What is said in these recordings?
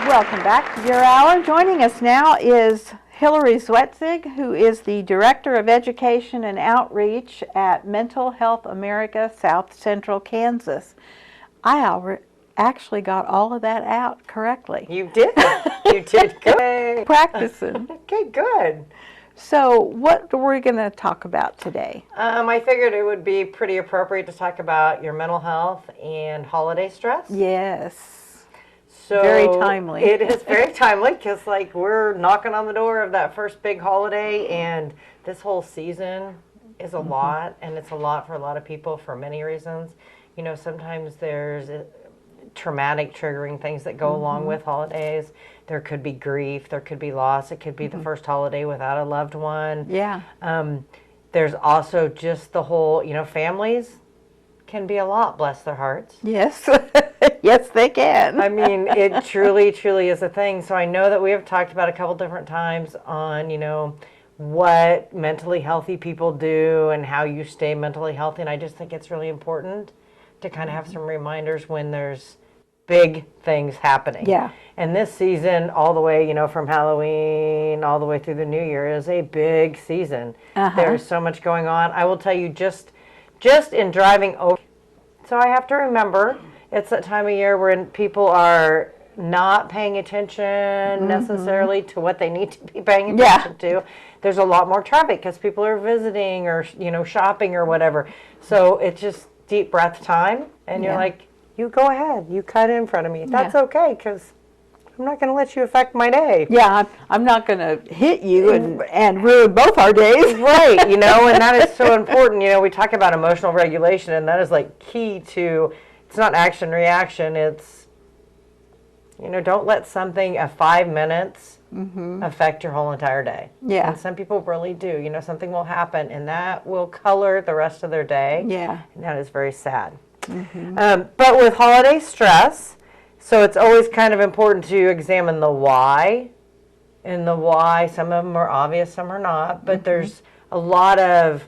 Welcome back to your hour. Joining us now is Hilary Zwetzig, who is the Director of Education and Outreach at Mental Health America, South Central Kansas. I actually got all of that out correctly. You did. You did good. Practicing. Okay, good. So what are we going to talk about today? I figured it would be pretty appropriate to talk about your mental health and holiday stress. Yes. So very timely. It is very timely because we're knocking on the door of that first big holiday, and this whole season is a lot, and it's a lot for a lot of people for many reasons. You know, sometimes there's traumatic triggering things that go along with holidays. There could be grief, there could be loss, it could be the first holiday without a loved one. Yeah. There's also just the whole, families can be a lot, bless their hearts. Yes. Yes, they can. I mean, it truly, truly is a thing. So I know that we have talked about a couple different times on, what mentally healthy people do and how you stay mentally healthy. And I just think it's really important to kind of have some reminders when there's big things happening. Yeah. And this season, all the way, from Halloween all the way through the New Year, is a big season. There's so much going on. I will tell you, just in driving over, so I have to remember, it's that time of year when people are not paying attention necessarily to what they need to be paying attention to. There's a lot more traffic because people are visiting or, shopping or whatever. So it's just deep breath time, and you're like, you go ahead, you cut in front of me. That's okay, because I'm not going to let you affect my day. Yeah, I'm not going to hit you and ruin both our days. Right, and that is so important. We talk about emotional regulation, and that is key to, it's not action reaction, it's, don't let something of 5 minutes affect your whole entire day. Yeah. And some people really do. Something will happen, and that will color the rest of their day. Yeah. And that is very sad. But with holiday stress, so it's always kind of important to examine the why. And the why, some of them are obvious, some are not. But there's a lot of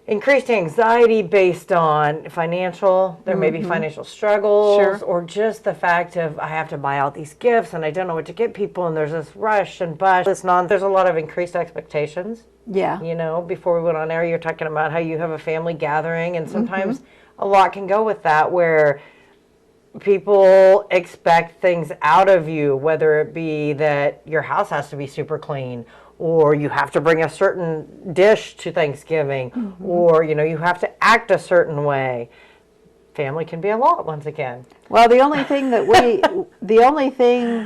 increased anxiety based on financial, there may be financial struggles, or just the fact of I have to buy out these gifts and I don't know what to get people, and there's this rush and bush. There's a lot of increased expectations. Yeah. Before we went on air, you're talking about how you have a family gathering, and sometimes a lot can go with that, where people expect things out of you, whether it be that your house has to be super clean, or you have to bring a certain dish to Thanksgiving, or, you have to act a certain way. Family can be a lot, once again. Well, the only thing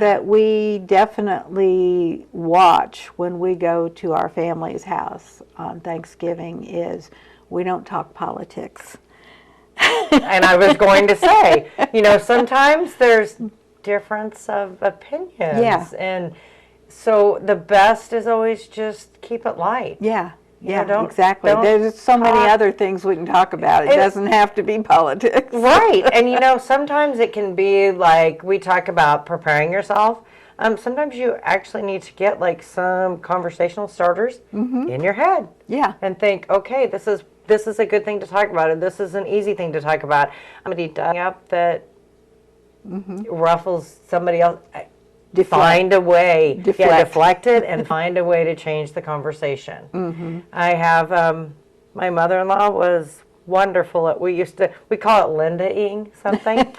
that we definitely watch when we go to our family's house on Thanksgiving is we don't talk politics. And I was going to say, sometimes there's difference of opinions. Yeah. And so the best is always just keep it light. Yeah. Exactly. There's so many other things we can talk about. It doesn't have to be politics. Right. And sometimes it can be we talk about preparing yourself. Sometimes you actually need to get some conversational starters in your head. Yeah. And think, okay, this is a good thing to talk about, and this is an easy thing to talk about. Somebody done up that ruffles somebody else. Find a way. Deflect it and find a way to change the conversation. I have, my mother-in-law was wonderful at, we call it Linda-ing something,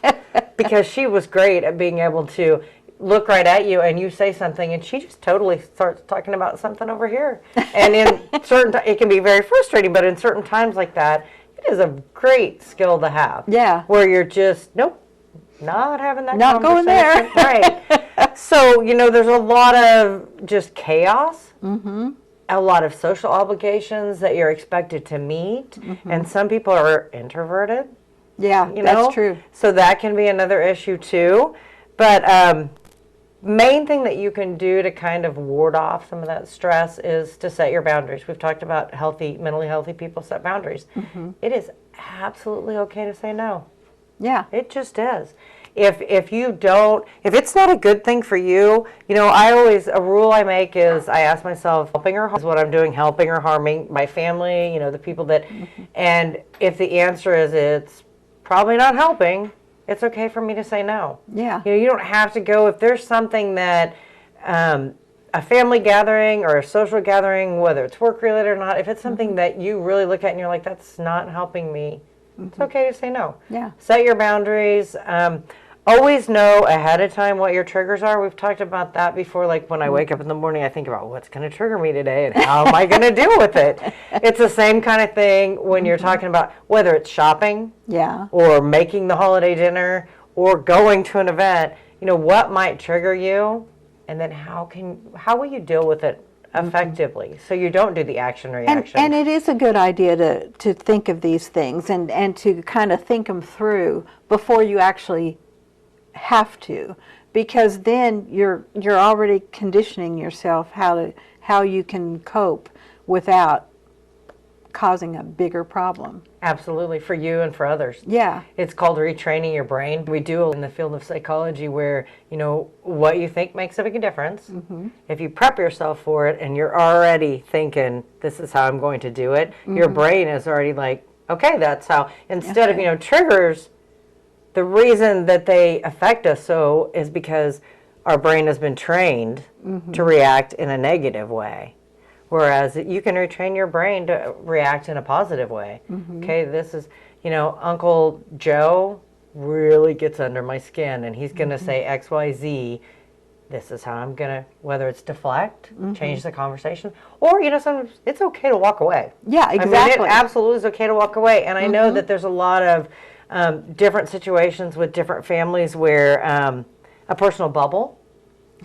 because she was great at being able to look right at you and you say something and she just totally starts talking about something over here. And in it can be very frustrating, but in certain times like that, it is a great skill to have. Yeah. Where you're just, nope, not having that not conversation. Going there. Right. So, there's a lot of just chaos, a lot of social obligations that you're expected to meet, and some people are introverted. Yeah, that's true. So that can be another issue too. But main thing that you can do to kind of ward off some of that stress is to set your boundaries. We've talked about mentally healthy people set boundaries. It is absolutely okay to say no. Yeah. It just is. If it's not a good thing for you, a rule I make is I ask myself, helping or harming is what I'm doing, helping or harming my family, the people that, and if the answer is it's probably not helping, it's okay for me to say no. Yeah. You don't have to go if there's something that a family gathering or a social gathering, whether it's work related or not, if it's something that you really look at and you're like, that's not helping me, it's okay to say no. Yeah. Set your boundaries. Always know ahead of time what your triggers are. We've talked about that before. Like when I wake up in the morning, I think about what's going to trigger me today and how am I going to deal with it. It's the same kind of thing when you're talking about whether it's shopping, or making the holiday dinner, or going to an event. What might trigger you, and then how will you deal with it effectively so you don't do the action reaction. And it is a good idea to think of these things and to kind of think them through before you actually have to, because then you're already conditioning yourself how you can cope without causing a bigger problem. Absolutely, for you and for others. Yeah. It's called retraining your brain. We do in the field of psychology where, what you think makes a big difference. If you prep yourself for it and you're already thinking, this is how I'm going to do it, your brain is already like, okay, that's how, instead of, triggers, the reason that they affect us so is because our brain has been trained to react in a negative way. Whereas you can retrain your brain to react in a positive way. Okay, this is, Uncle Joe really gets under my skin and he's going to say X, Y, Z. This is how I'm going to, whether it's deflect, change the conversation, or, sometimes it's okay to walk away. Yeah, exactly. I mean, it absolutely is okay to walk away. And I know that there's a lot of different situations with different families where a personal bubble,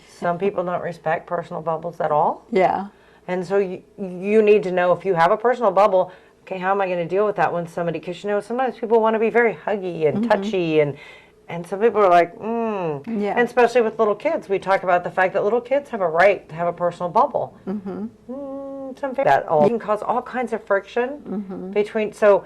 some people don't respect personal bubbles at all. Yeah. And so you need to know if you have a personal bubble, okay, how am I going to deal with that when somebody, because sometimes people want to be very huggy and touchy, and some people are like, Yeah. And especially with little kids, we talk about the fact that little kids have a right to have a personal bubble. That can cause all kinds of friction between, so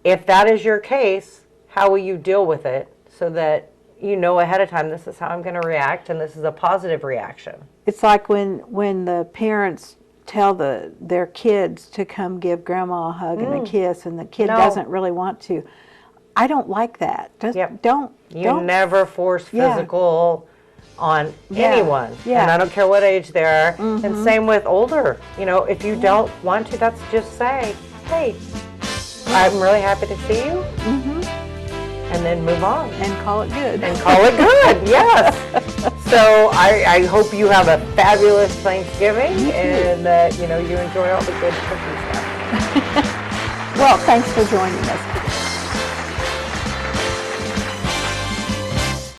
if that is your case, how will you deal with it so that ahead of time, this is how I'm going to react, and this is a positive reaction. It's like when the parents tell their kids to come give grandma a hug and a kiss, and the kid doesn't really want to. I don't like that. Don't. Never force physical on anyone, and I don't care what age they are. And same with older. If you don't want to, that's just say, hey, I'm really happy to see you, and then move on And call it good. and call it good. Yes. So I hope you have a fabulous Thanksgiving and that you enjoy all the good cookie stuff. Well, thanks for joining us today.